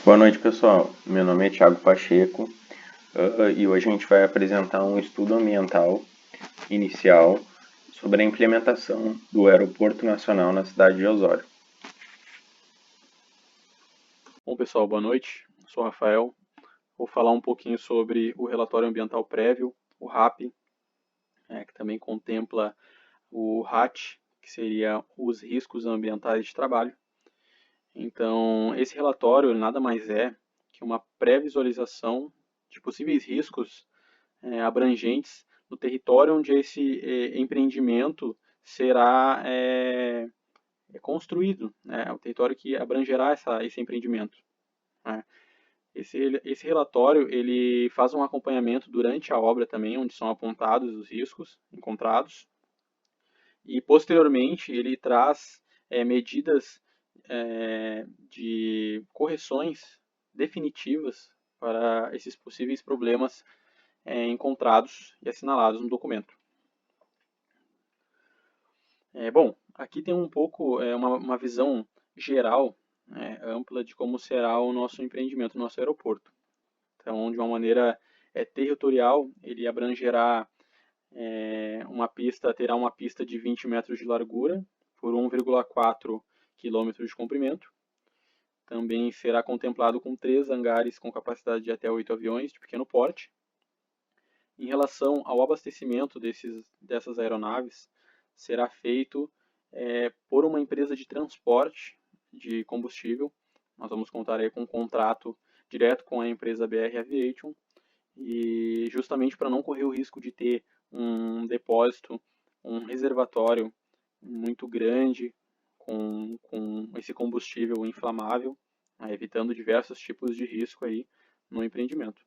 Boa noite, pessoal. Meu nome é Thiago Pacheco e hoje a gente vai apresentar um estudo ambiental inicial sobre a implementação do Aeroporto Nacional na cidade de Osório. Bom, pessoal, boa noite. Sou o Rafael. Vou falar um pouquinho sobre o relatório ambiental prévio, o RAP, que também contempla o RAT, que seria os riscos ambientais de trabalho. Então, esse relatório nada mais é que uma pré-visualização de possíveis riscos abrangentes no território onde esse empreendimento será construído, né? O território que abrangerá esse empreendimento, né? Esse relatório ele faz um acompanhamento durante a obra também, onde são apontados os riscos encontrados, e posteriormente ele traz medidas de correções definitivas para esses possíveis problemas encontrados e assinalados no documento. Bom, aqui tem um pouco uma visão geral, ampla de como será o nosso empreendimento, o nosso aeroporto. Então, de uma maneira territorial, ele abrangerá terá uma pista de 20 metros de largura por 1,4 quilômetros de comprimento. Também será contemplado com 3 hangares com capacidade de até 8 aviões de pequeno porte. Em relação ao abastecimento dessas aeronaves, será feito por uma empresa de transporte de combustível. Nós vamos contar aí com um contrato direto com a empresa BR Aviation, e justamente para não correr o risco de ter um depósito, um reservatório muito grande com esse combustível inflamável, evitando diversos tipos de risco aí no empreendimento.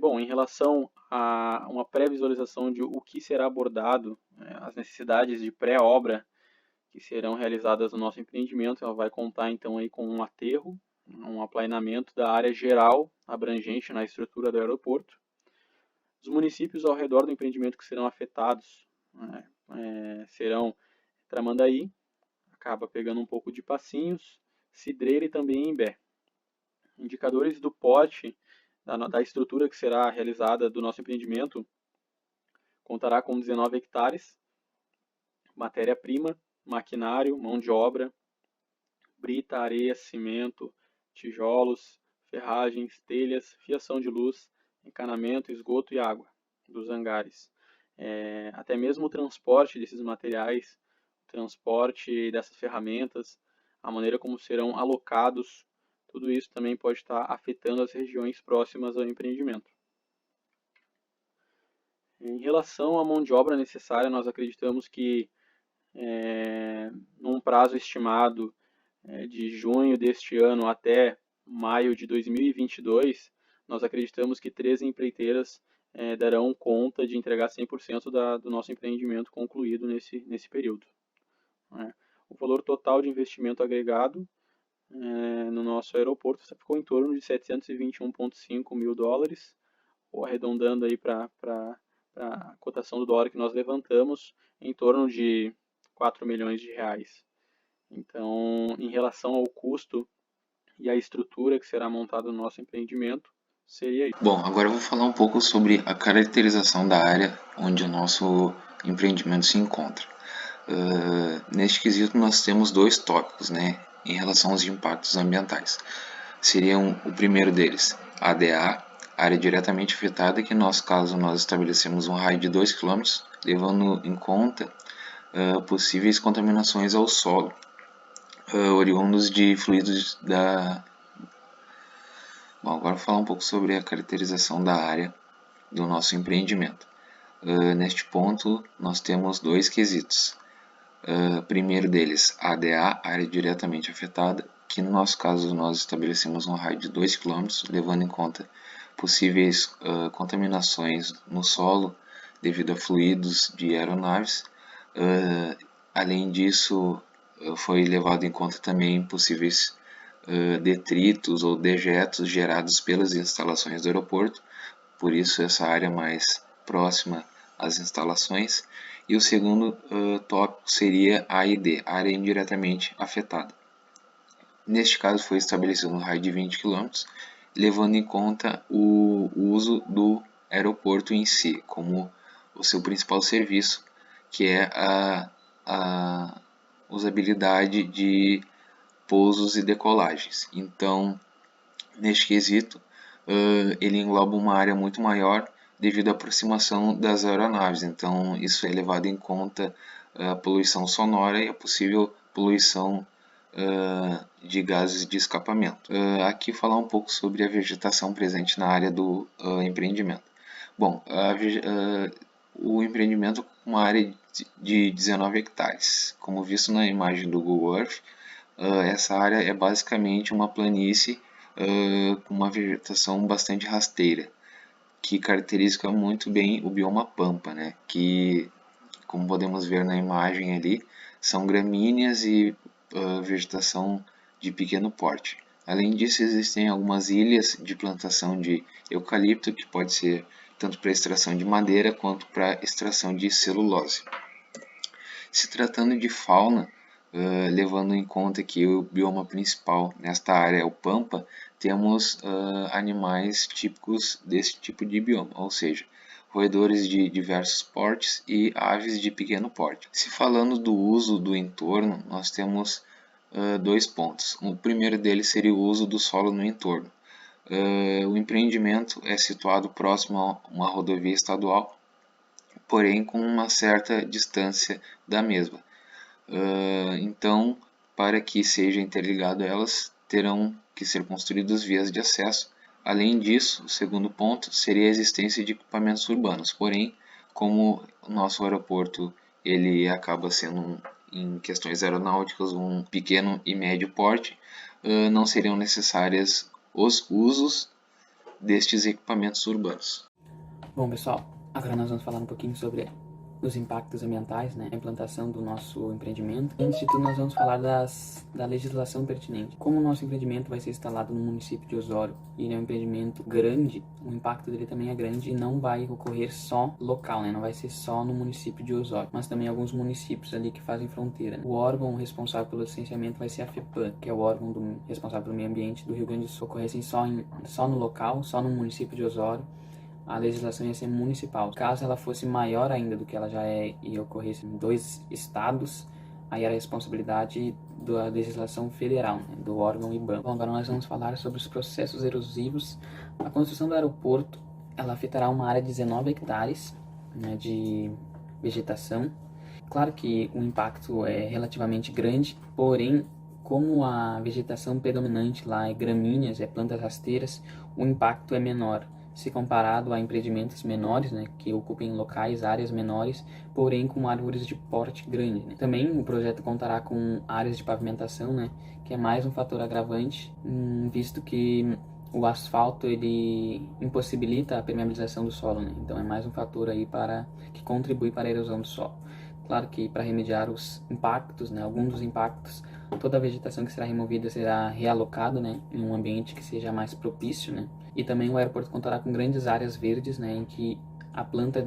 Bom, em relação a uma pré-visualização de o que será abordado, as necessidades de pré-obra que serão realizadas no nosso empreendimento, ela vai contar então aí com um aterro, um aplainamento da área geral abrangente na estrutura do aeroporto. Os municípios ao redor do empreendimento que serão afetados serão Tramandaí, acaba pegando um pouco de Passinhos, Cidreira e também Imbé. Indicadores do porte da estrutura que será realizada do nosso empreendimento contará com 19 hectares, matéria-prima, maquinário, mão de obra, brita, areia, cimento, tijolos, ferragens, telhas, fiação de luz, encanamento, esgoto e água dos hangares. Até mesmo o transporte desses materiais, o transporte dessas ferramentas, a maneira como serão alocados, tudo isso também pode estar afetando as regiões próximas ao empreendimento. Em relação à mão de obra necessária, nós acreditamos que num prazo estimado de junho deste ano até maio de 2022, nós acreditamos que 13 empreiteiras darão conta de entregar 100% do nosso empreendimento concluído nesse período. O valor total de investimento agregado no nosso aeroporto ficou em torno de 721,5 mil dólares, ou arredondando aí para a cotação do dólar que nós levantamos, em torno de 4 milhões de reais. Então, em relação ao custo e à estrutura que será montada no nosso empreendimento, seria isso. Bom, agora eu vou falar um pouco sobre a caracterização da área onde o nosso empreendimento se encontra. Neste quesito nós temos 2 tópicos, né, em relação aos impactos ambientais. Seriam o primeiro deles, ADA, área diretamente afetada, que no nosso caso nós estabelecemos um raio de 2 km, levando em conta possíveis contaminações ao solo, oriundos de fluidos da... Bom, agora vou falar um pouco sobre a caracterização da área do nosso empreendimento. Neste ponto nós temos 2 quesitos. Primeiro deles, ADA, área diretamente afetada, que no nosso caso nós estabelecemos um raio de 2 km, levando em conta possíveis contaminações no solo devido a fluidos de aeronaves. Além disso, foi levado em conta também possíveis detritos ou dejetos gerados pelas instalações do aeroporto, por isso essa área mais próxima às instalações. E o segundo tópico seria a AID, área indiretamente afetada. Neste caso foi estabelecido um raio de 20 km, levando em conta o uso do aeroporto em si, como o seu principal serviço, que é a usabilidade de pousos e decolagens. Então, neste quesito, ele engloba uma área muito maior devido à aproximação das aeronaves. Então, isso é levado em conta a poluição sonora e a possível poluição de gases de escapamento. Aqui falar um pouco sobre a vegetação presente na área do empreendimento. Bom, o empreendimento com uma área de 19 hectares. Como visto na imagem do Google Earth, essa área é basicamente uma planície com uma vegetação bastante rasteira, que caracteriza muito bem o bioma pampa, né? Que, como podemos ver na imagem ali, são gramíneas e vegetação de pequeno porte. Além disso, existem algumas ilhas de plantação de eucalipto, que pode ser tanto para extração de madeira quanto para extração de celulose. Se tratando de fauna, levando em conta que o bioma principal nesta área é o pampa, temos animais típicos desse tipo de bioma, ou seja, roedores de diversos portes e aves de pequeno porte. Se falando do uso do entorno, nós temos dois pontos. O primeiro deles seria o uso do solo no entorno. O empreendimento é situado próximo a uma rodovia estadual, porém com uma certa distância da mesma. Então, para que seja interligado a elas, terão que ser construídas vias de acesso. Além disso, o segundo ponto seria a existência de equipamentos urbanos. Porém, como o nosso aeroporto ele acaba sendo, em questões aeronáuticas, um pequeno e médio porte, não seriam necessários os usos destes equipamentos urbanos. Bom, pessoal, agora nós vamos falar um pouquinho sobre os impactos ambientais, né, a implantação do nosso empreendimento. Antes de tudo, nós vamos falar da legislação pertinente. Como o nosso empreendimento vai ser instalado no município de Osório e ele é um empreendimento grande, o impacto dele também é grande e não vai ocorrer só local, né, não vai ser só no município de Osório, mas também alguns municípios ali que fazem fronteira, né? O órgão responsável pelo licenciamento vai ser a FEPAM, que é o órgão responsável pelo meio ambiente do Rio Grande do Sul. Ocorressem só no local, só no município de Osório, a legislação ia ser municipal. Caso ela fosse maior ainda do que ela já é e ocorresse em 2 estados, aí era a responsabilidade da legislação federal, né, do órgão IBAMA. Bom, agora nós vamos falar sobre os processos erosivos. A construção do aeroporto, ela afetará uma área de 19 hectares, né, de vegetação. Claro que o impacto é relativamente grande, porém, como a vegetação predominante lá é gramíneas, é plantas rasteiras, o impacto é menor se comparado a empreendimentos menores, né, que ocupem locais, áreas menores, porém com árvores de porte grande, né. Também o projeto contará com áreas de pavimentação, né, que é mais um fator agravante, visto que o asfalto ele impossibilita a permeabilização do solo, né, então é mais um fator aí que contribui para a erosão do solo. Claro que para remediar os impactos, né, alguns dos impactos, toda a vegetação que será removida será realocada, né, em um ambiente que seja mais propício, né. E também o aeroporto contará com grandes áreas verdes, né, em que a planta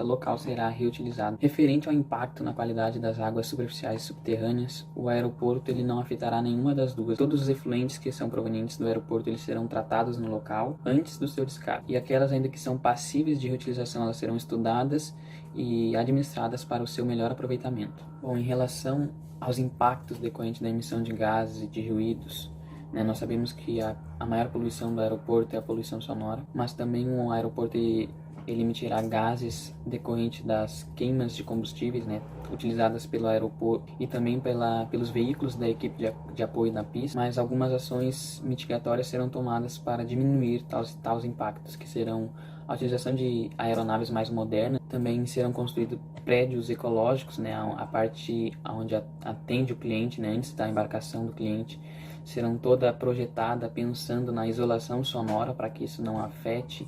local será reutilizada. Referente ao impacto na qualidade das águas superficiais e subterrâneas, o aeroporto ele não afetará nenhuma das duas. Todos os efluentes que são provenientes do aeroporto eles serão tratados no local antes do seu descarte. E aquelas ainda que são passíveis de reutilização, elas serão estudadas e administradas para o seu melhor aproveitamento. Bom, em relação aos impactos decorrentes da emissão de gases e de ruídos, né, nós sabemos que a maior poluição do aeroporto é a poluição sonora, mas também o aeroporto ele emitirá gases decorrentes das queimas de combustíveis, né, utilizadas pelo aeroporto e também pelos veículos da equipe de apoio na pista, mas algumas ações mitigatórias serão tomadas para diminuir tais impactos, que serão a utilização de aeronaves mais modernas. Também serão construídos prédios ecológicos, né, a parte onde atende o cliente, né, antes da embarcação do cliente, serão toda projetada pensando na isolação sonora para que isso não afete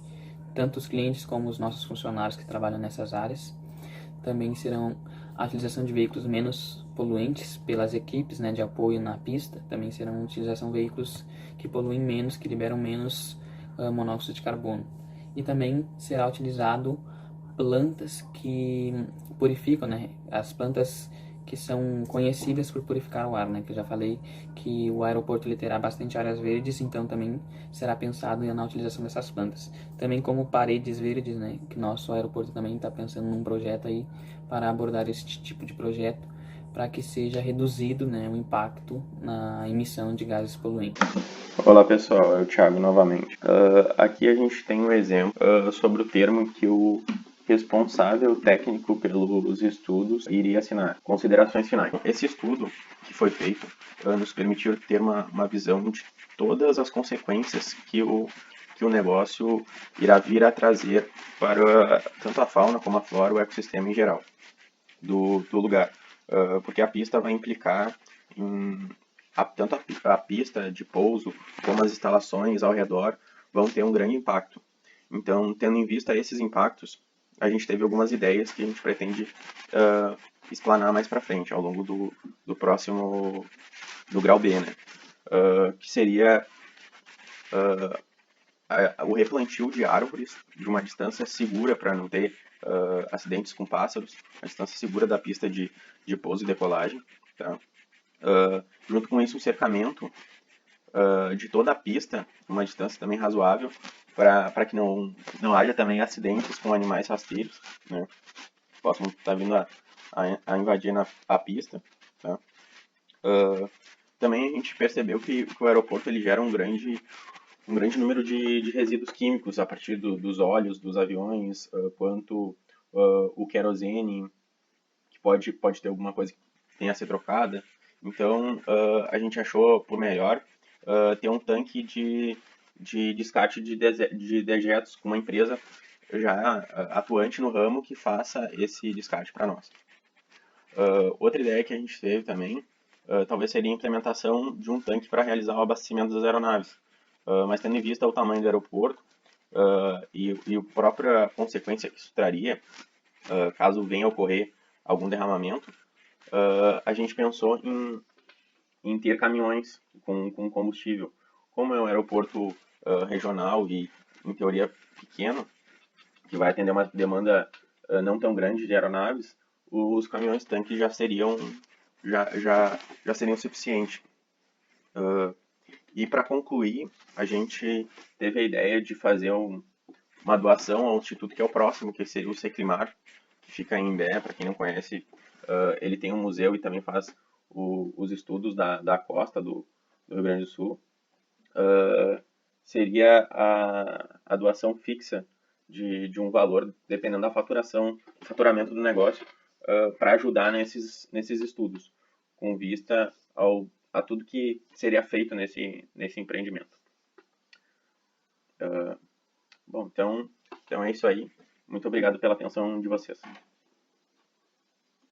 tanto os clientes como os nossos funcionários que trabalham nessas áreas. Também serão a utilização de veículos menos poluentes pelas equipes, né, de apoio na pista. Também serão a utilização de veículos que poluem menos, que liberam menos monóxido de carbono. E também será utilizado plantas que purificam, né, as plantas que são conhecidas por purificar o ar, né? Que eu já falei que o aeroporto ele terá bastante áreas verdes, então também será pensado na utilização dessas plantas. Também como paredes verdes, né? Que nosso aeroporto também está pensando num projeto aí para abordar esse tipo de projeto, para que seja reduzido, né, o impacto na emissão de gases poluentes. Olá pessoal, é o Thiago novamente. Aqui a gente tem um exemplo sobre o termo que o responsável técnico pelos estudos iria assinar. Considerações finais. Esse estudo que foi feito nos permitiu ter uma visão de todas as consequências que o negócio irá vir a trazer para tanto a fauna como a flora, o ecossistema em geral do lugar. Porque a pista vai implicar em tanto a pista de pouso como as instalações ao redor vão ter um grande impacto. Então, tendo em vista esses impactos, a gente teve algumas ideias que a gente pretende explanar mais para frente, ao longo do próximo, do grau B, né? Que seria o replantio de árvores de uma distância segura para não ter acidentes com pássaros, a distância segura da pista de pouso e decolagem, tá? Junto com isso, um cercamento de toda a pista, uma distância também razoável, para que não haja também acidentes com animais rasteiros, né? Possam estar vindo a invadir a pista. Tá? Também a gente percebeu que o aeroporto ele gera um grande número de resíduos químicos a partir dos óleos dos aviões, quanto o querosene, que pode ter alguma coisa que tenha a ser trocada. Então, a gente achou por melhor ter um tanque de descarte de dejetos com uma empresa já atuante no ramo que faça esse descarte para nós. Outra ideia que a gente teve também, talvez seria a implementação de um tanque para realizar o abastecimento das aeronaves. Mas tendo em vista o tamanho do aeroporto e a própria consequência que isso traria, caso venha a ocorrer algum derramamento, a gente pensou em ter caminhões com combustível. Como é um aeroporto regional e, em teoria, pequeno, que vai atender uma demanda não tão grande de aeronaves, os caminhões tanques já seriam suficientes. E para concluir, a gente teve a ideia de fazer uma doação ao instituto que é o próximo, que seria o Seclimar, que fica em Imbé. Para quem não conhece, ele tem um museu e também faz os estudos da costa do Rio Grande do Sul. Seria a doação fixa de um valor, dependendo do faturamento do negócio, para ajudar nesses estudos, com vista a tudo que seria feito nesse empreendimento. Bom, então é isso aí. Muito obrigado pela atenção de vocês.